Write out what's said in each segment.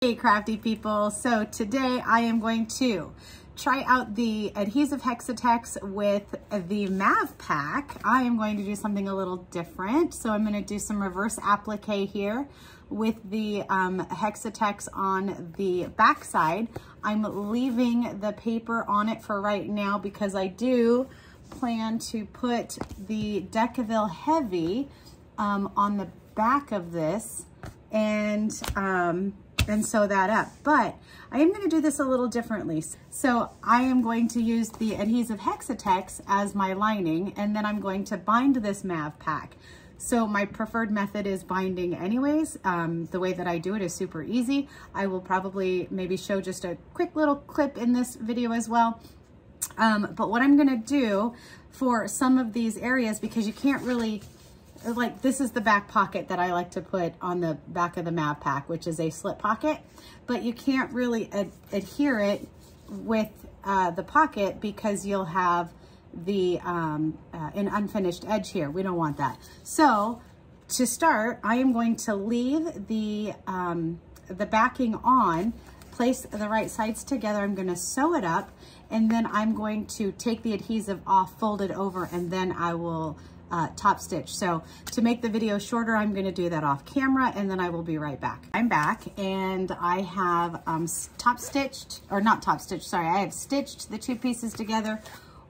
Hey crafty people, so today I am going to try out the Adhesive Hexatex with the Mav Pack. I am going to do something a little different. So I'm going to do some reverse applique here with the Hexatex on the back side. I'm leaving the paper on it for right now because I do plan to put the Decaville Heavy on the back of this and sew that up. But I am going to do this a little differently. So I am going to use the Adhesive Hexatex as my lining, and then I'm going to bind this Mav Pack. So my preferred method is binding anyways. The way that I do it is super easy. I will probably maybe show just a quick little clip in this video as well. But what I'm going to do for some of these areas, because you can't really, like this is the back pocket that I like to put on the back of the Mav Pack, which is a slip pocket, but you can't really adhere it with the pocket because you'll have the an unfinished edge here. We don't want that. So to start, I am going to leave the backing on, place the right sides together. I'm going to sew it up, and then I'm going to take the adhesive off, fold it over, and then I will top stitch. So to make the video shorter, I'm going to do that off camera, and then I will be right back. I'm back, and I have top stitched, or not top stitched, sorry, I have stitched the two pieces together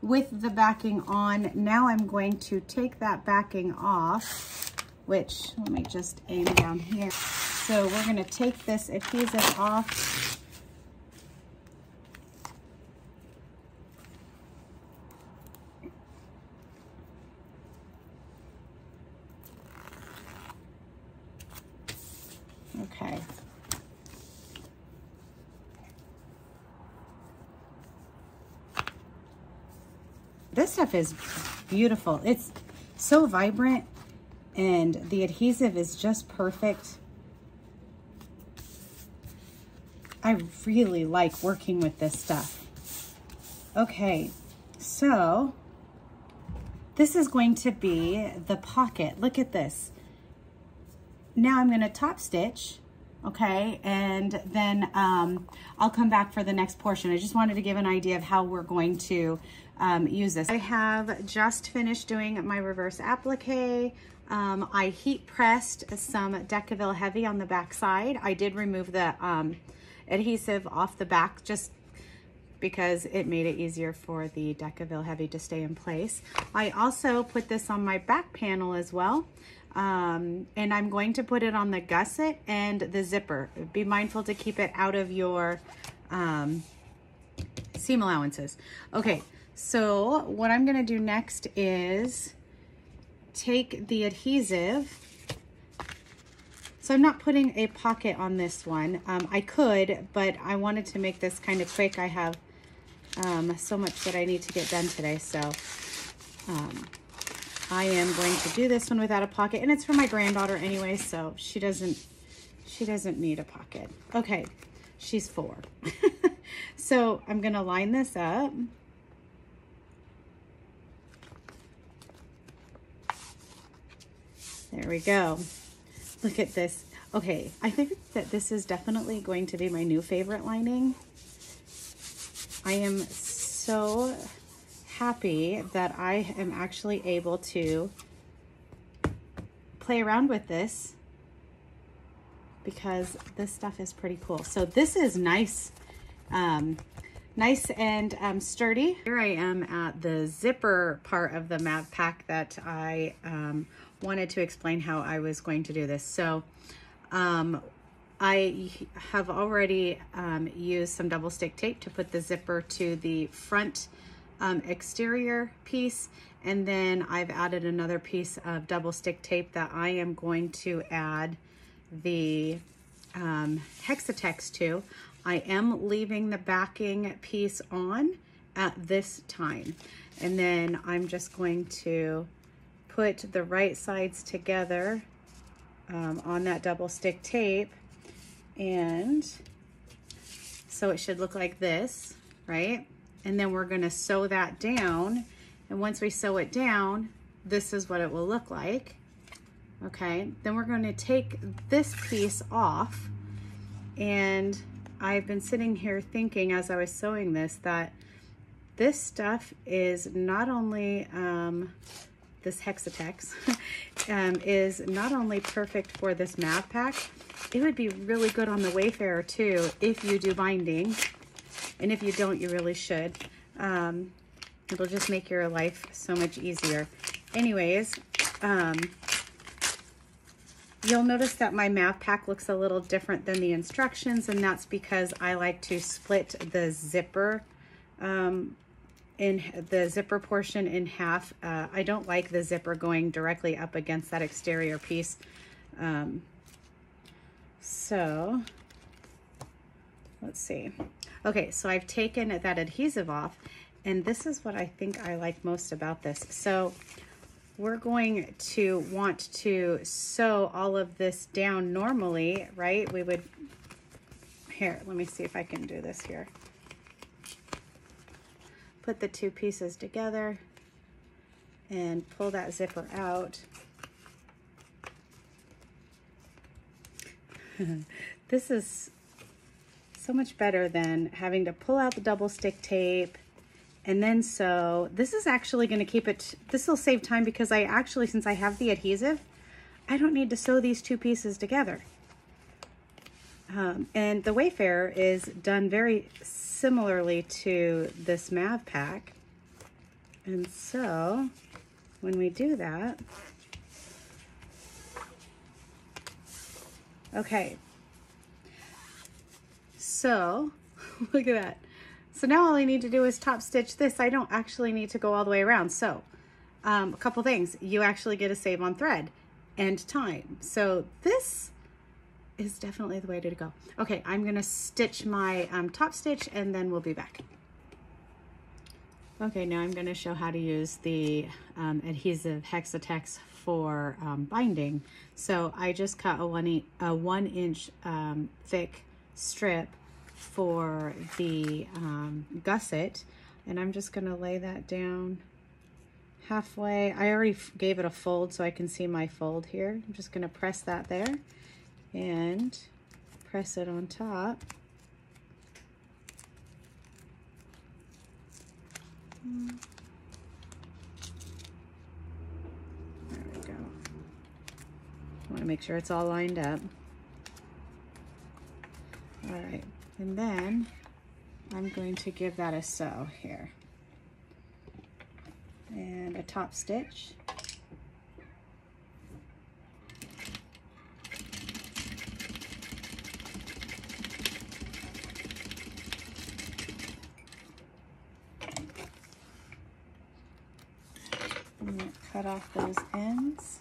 with the backing on. Now I'm going to take that backing off, which, let me just aim down here. So we're going to take this adhesive off. Okay. This stuff is beautiful. It's so vibrant, and the adhesive is just perfect. I really like working with this stuff. Okay, so this is going to be the pocket. Look at this. Now I'm going to top stitch, okay, and then I'll come back for the next portion. I just wanted to give an idea of how we're going to use this. I have just finished doing my reverse applique. I heat pressed some Decaville Heavy on the back side. I did remove the adhesive off the back just because it made it easier for the Decaville Heavy to stay in place. I also put this on my back panel as well. And I'm going to put it on the gusset and the zipper. Be mindful to keep it out of your seam allowances. Okay, so what I'm going to do next is take the adhesive. So I'm not putting a pocket on this one. I could, but I wanted to make this kind of quick. I have so much that I need to get done today, so I am going to do this one without a pocket, and it's for my granddaughter anyway, so she doesn't need a pocket. Okay, she's 4. So I'm gonna line this up. There we go. Look at this. Okay, I think that this is definitely going to be my new favorite lining. I am so happy that I am actually able to play around with this because this stuff is pretty cool. So this is nice, nice and sturdy. Here I am at the zipper part of the Mav Pack that I wanted to explain how I was going to do this. So I have already used some double stick tape to put the zipper to the front exterior piece, and then I've added another piece of double stick tape that I am going to add the Hexatex to. I am leaving the backing piece on at this time, and then I'm just going to put the right sides together on that double stick tape, and so it should look like this, right? And then we're gonna sew that down. And once we sew it down, this is what it will look like. Okay, then we're gonna take this piece off And I've been sitting here thinking as I was sewing this that this stuff is not only, this Hexatex is not only perfect for this MAV pack, it would be really good on the Wayfarer too if you do binding. And if you don't, you really should. It'll just make your life so much easier. Anyways, you'll notice that my MAV pack looks a little different than the instructions, and that's because I like to split the zipper in the zipper portion in half. I don't like the zipper going directly up against that exterior piece. So let's see. Okay, so I've taken that adhesive off, and this is what I think I like most about this. So we're going to want to sew all of this down normally, right? We would, here, let me see if I can do this here. Put the two pieces together and pull that zipper out. This is so much better than having to pull out the double stick tape and then sew. This is actually going to keep it, this will save time because I actually, since I have the adhesive, I don't need to sew these two pieces together. And the Wayfarer is done very similarly to this MAV pack. And so when we do that, okay, so look at that. So now all I need to do is top stitch this. I don't actually need to go all the way around. So a couple things, you actually get a save on thread and time. So this is definitely the way to go. Okay, I'm gonna stitch my top stitch and then we'll be back. Okay, now I'm gonna show how to use the Adhesive Hexatex for binding. So I just cut a 1 inch thick strip for the gusset, and I'm just gonna lay that down halfway. I already gave it a fold so I can see my fold here. I'm just gonna press that there and press it on top. There we go. I want to make sure it's all lined up. All right, and then I'm going to give that a sew here. And a top stitch. I'm going to cut off those ends.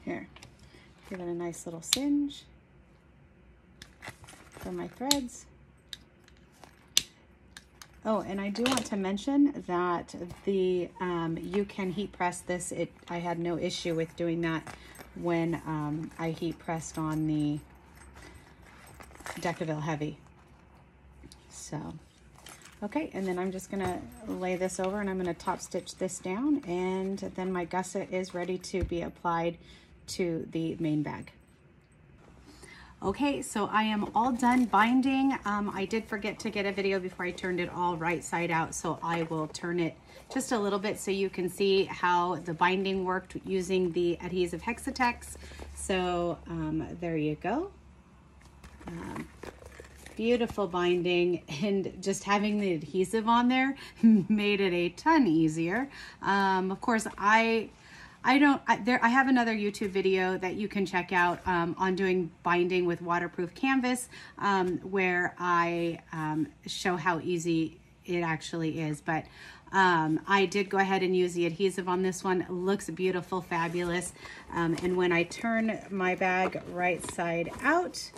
Here, give it a nice little singe for my threads. Oh, and I do want to mention that the you can heat press this. I had no issue with doing that when I heat pressed on the Decaville Heavy. So, okay, and then I'm just gonna lay this over and I'm gonna top stitch this down, and then my gusset is ready to be applied to the main bag. Okay, so I am all done binding. I did forget to get a video before I turned it all right side out, so I will turn it just a little bit so you can see how the binding worked using the Adhesive Hexatex. So there you go. Beautiful binding, and just having the adhesive on there made it a ton easier. Of course, I have another YouTube video that you can check out on doing binding with waterproof canvas, where I show how easy it actually is. But I did go ahead and use the adhesive on this one. It looks beautiful, fabulous. And when I turn my bag right side out,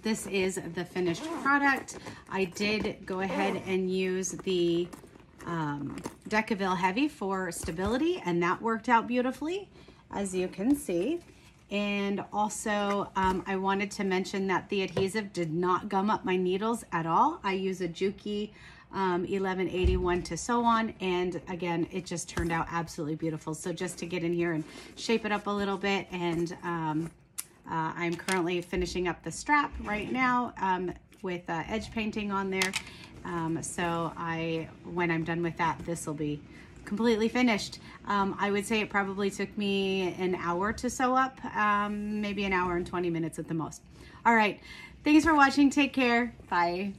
this is the finished product. I did go ahead and use the Decaville Heavy for stability, and that worked out beautifully, as you can see. And also, I wanted to mention that the adhesive did not gum up my needles at all. I use a Juki 1181 to sew on, and again, it just turned out absolutely beautiful. So just to get in here and shape it up a little bit, and I'm currently finishing up the strap right now with edge painting on there. So when I'm done with that, this will be completely finished. I would say it probably took me an hour to sew up, maybe an hour and 20 minutes at the most. All right, thanks for watching. Take care. Bye.